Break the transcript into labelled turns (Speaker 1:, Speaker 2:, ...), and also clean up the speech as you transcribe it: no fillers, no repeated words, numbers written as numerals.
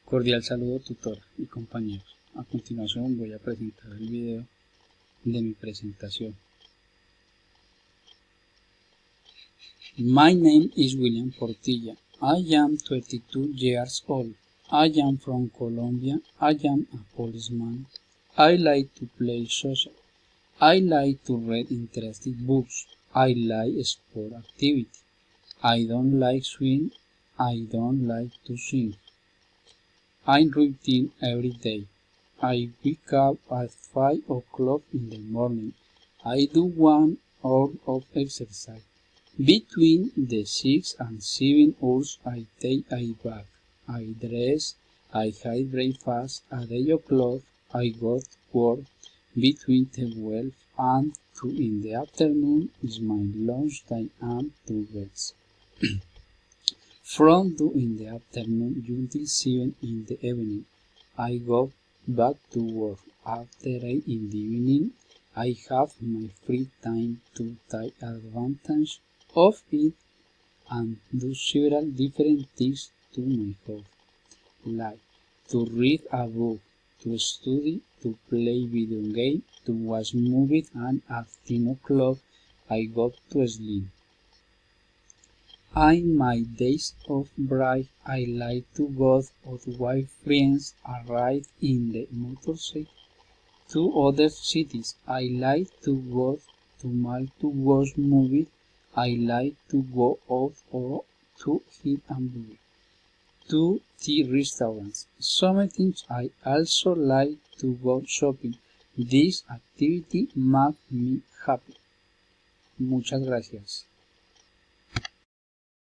Speaker 1: Cordial saludo, tutora y compañeros. A continuación voy a presentar el video de mi presentación. My name is William Portilla. I am 22 years old. I am from Colombia. I am a policeman. I like to play soccer. I like to read interesting books. I like sport activity. I don't like swim. I don't like to sing. I'm routine every day. I wake up at 5 o'clock in the morning. I do 1 hour of exercise. Between the 6 and 7 hours I take a bath. I dress. I have breakfast at 8 o'clock. I go to work between 12 and 2 in the afternoon is my lunch time and to rest. From 2 in the afternoon until 7 in the evening, I go back to work. After 8 in the evening, I have my free time to take advantage of it and do several different things to my hobby, like to read a book, to study, to play video games, to watch movies, and at 10 o'clock I go to sleep. On my days of break, I like to go out with friends and ride in the motorcycle to other cities. I like to go to mall to watch movies. I like to go out or to eat hamburger, to tea restaurants. Sometimes I also like to go shopping. This activity makes me happy. Muchas gracias.